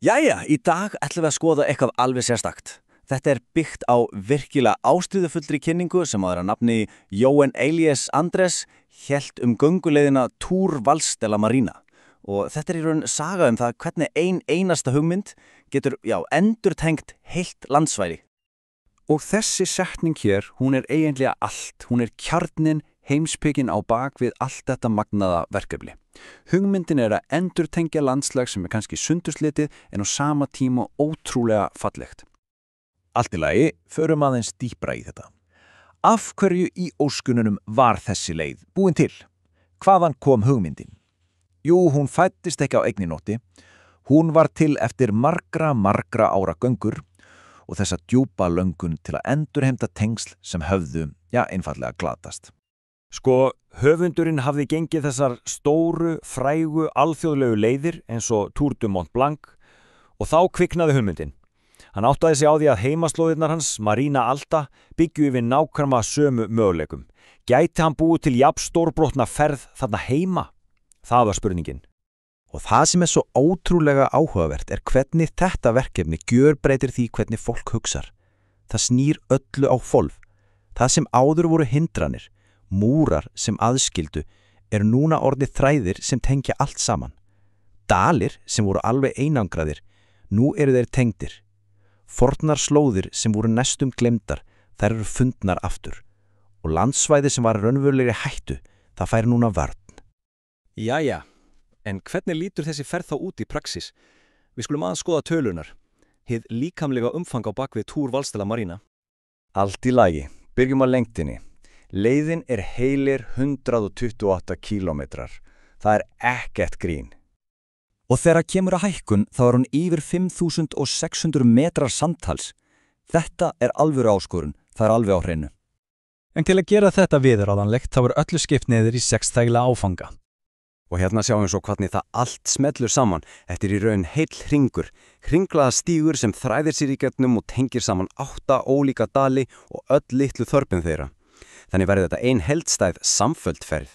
Jæja, í dag ætlum við að skoða eitthvað alveg sérstakt. Þetta byggt á virkilega ástríðufullri kynningu sem að nafni Johan Elias Andres hélt gönguleiðina Tour Valls de la Marina. Og þetta í raun saga það hvernig einasta hugmynd getur, endurtengt heilt landsvæði. Og þessi setning hér, hún eiginlega allt. Hún kjarninn, heimspekin á bak við allt þetta magnaða verkefni. Hugmyndin að endurtengja landslag sem kannski sundurslitið en á sama tíma ótrúlega fallegt. Allt í lagi, förum aðeins dýpra í þetta. Af hverju í óskununum var þessi leið búin til? Hvaðan kom hugmyndin? Jú, hún fæddist ekki á einni nótti. Hún var til eftir margra ára göngur og þessa djúpa löngun til að endurheimta tengsl sem höfðu, einfaldlega glatast. Sko, höfundurinn hafði gengið þessar stóru, frægu, alþjóðlegu leiðir eins og Tour du Mont Blanc og þá kviknaði hugmyndin. Hann áttaði sig á því að heimaslóðirnar hans, Marina Alta, byggju yfir nákvæmlega sömu möguleikum. Gæti hann búið til jafn stórbrotna ferð þarna heima? Það var spurningin. Og það sem svo ótrúlega áhugavert hvernig þetta verkefni gjörbreytir því hvernig fólk hugsar. Það snýr öllu á hvolf. Það sem áður voru hindranir, múrar sem aðskildu, núna orðið þræðir sem tengja allt saman. Dalir sem voru alveg einangraðir, nú þeir tengdir. Fornar slóðir sem voru næstum glemdar, þær fundnar aftur. Og landsvæði sem var raunverulegri hættu, það fær núna vörn. Jæja, en hvernig lítur þessi ferð þá út í praxis? Við skulum aðeins skoða tölunar. Hið líkamlega umfang á bakvið Tour Valls de la Marina. Allt í lagi, byrjum á lengdinni. Leiðin heilir 128 kílómetrar. Það ekkert grín. Og þegar kemur að hækkun þá hún yfir 5.600 metrar samtals. Þetta alvöru áskorun, það alveg á hreinu. En til að gera þetta viðráðanlegt þá öllu skipt niður í 6 þægilega áfanga. Og hérna sjáum við svo hvernig það allt smellur saman. Þetta í raun heill hringur. Hringlaða stígur sem þræðir sér í gegnum og tengir saman 8 ólíka dali og öll litlu þörpin þeirra. Þannig verður þetta ein heildstæð samfelld ferð.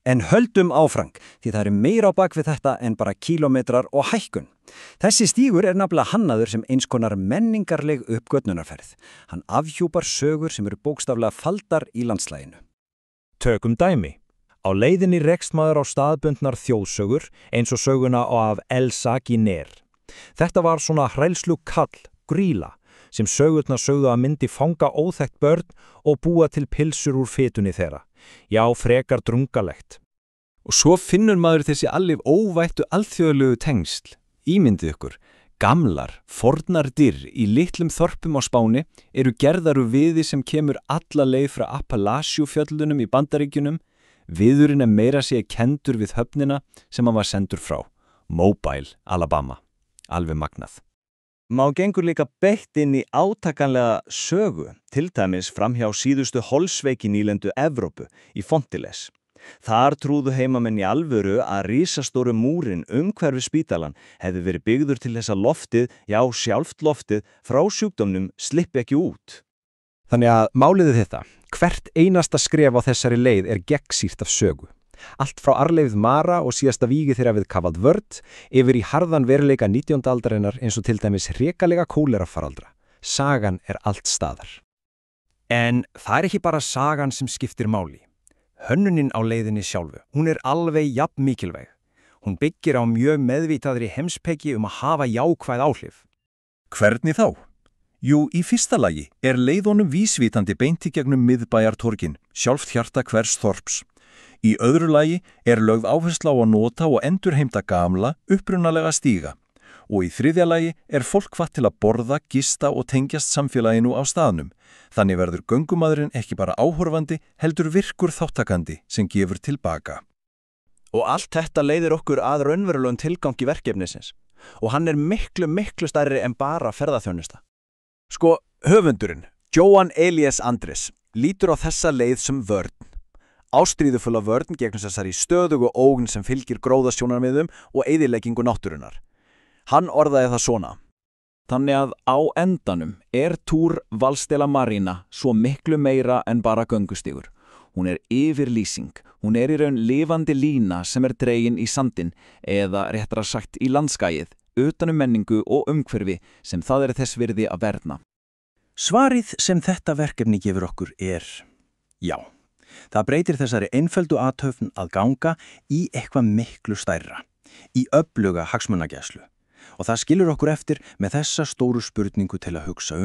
En höldum áfram, því það meira á bak við þetta en bara kílómetrar og hækkun. Þessi stígur nefnilega hannaður sem eins konar menningarleg uppgötnunarferð. Hann afhjúpar sögur sem bókstaflega faldar í landslæginu. Tökum dæmi. Á leiðinni rekst maður á staðbundnar þjóðsögur eins og söguna af Elsa Guinère. Þetta var svona hrælslu kall, gríla, sem sögurnar sögðu að myndi fanga óþekkt börn og búa til pilsur úr fitunni þeirra. Já, frekar drungalegt. Og svo finnur maður þessi alveg óvættu alþjóðlegu tengsl. Ímyndið ykkur, gamlar, fornar dýr í litlum þorpum á Spáni gerðar úr viði sem kemur alla leið frá Appalachíufjöllunum í Bandaríkjunum. Viðurinn meira sé kendur við höfnina sem hann var sendur frá. Mobile, Alabama. Alveg magnað. Má gengur líka beitt inn í átakanlega sögu, til dæmis framhjá síðustu holsveiki nýlendu Evrópu í Fontiles. Þar trúðu heimamenn í alvöru að risastóru múrin umhverfis spítalan hefði verið byggður til þess að loftið, sjálft loftið, frá sjúkdómnum slippi ekki út. Þannig að máliði þetta, hvert einasta skref á þessari leið gegnsýrt af sögu. Allt frá Arleifð Mara og síðasta vígi þeirra við Kavald Vörd yfir í harðan veruleika 19. aldarinnar eins og til dæmis hrikalega kólerafaraldra. Sagan allt staðar. En það ekki bara sagan sem skiptir máli. Hönnunin á leiðinni sjálfu, hún alveg jafn mikilvæg. Hún byggir á mjög meðvitaðri heimspeki að hafa jákvæð áhrif. Hvernig þá? Jú, í fyrsta lagi leiðunum vísvitandi beint í gegnum miðbæjartorgin, sjálft hjarta hvers þorps. Í öðru lagi lögð áhersla á að nota og endurheimta gamla, upprunalega stíga. Og í þriðja lagi fólk hvatt til að borða, gista og tengjast samfélaginu á staðnum. Þannig verður göngumaðurinn ekki bara áhorfandi, heldur virkur þáttakandi sem gefur tilbaka. Og allt þetta leiðir okkur að raunverulegum tilgangi verkefnisins. Og hann miklu stærri en bara ferðaþjónusta. Sko, höfundurinn, Johan Elias Andres, lítur á þessa leið sem vörn. Ástríðufulla vörn gegn þessari stöðugu ógn sem fylgir gróðasjónarmiðum og eyðileggingu náttúrunnar. Hann orðaði það svona. Þannig að á endanum Tour Valls de la Marina svo miklu meira en bara göngustígur. Hún yfirlýsing, hún í raun lifandi lína sem dregin í sandinn eða réttara sagt í landskagið, utanum menningu og umhverfi sem það þess virði að verna? Svarið sem þetta verkefni gefur okkur já. Það breytir þessari einföldu athöfn að ganga í eitthvað miklu stærra, í öfluga hagsmunagæslu. Og það skilur okkur eftir með þessa stóru spurningu til að hugsa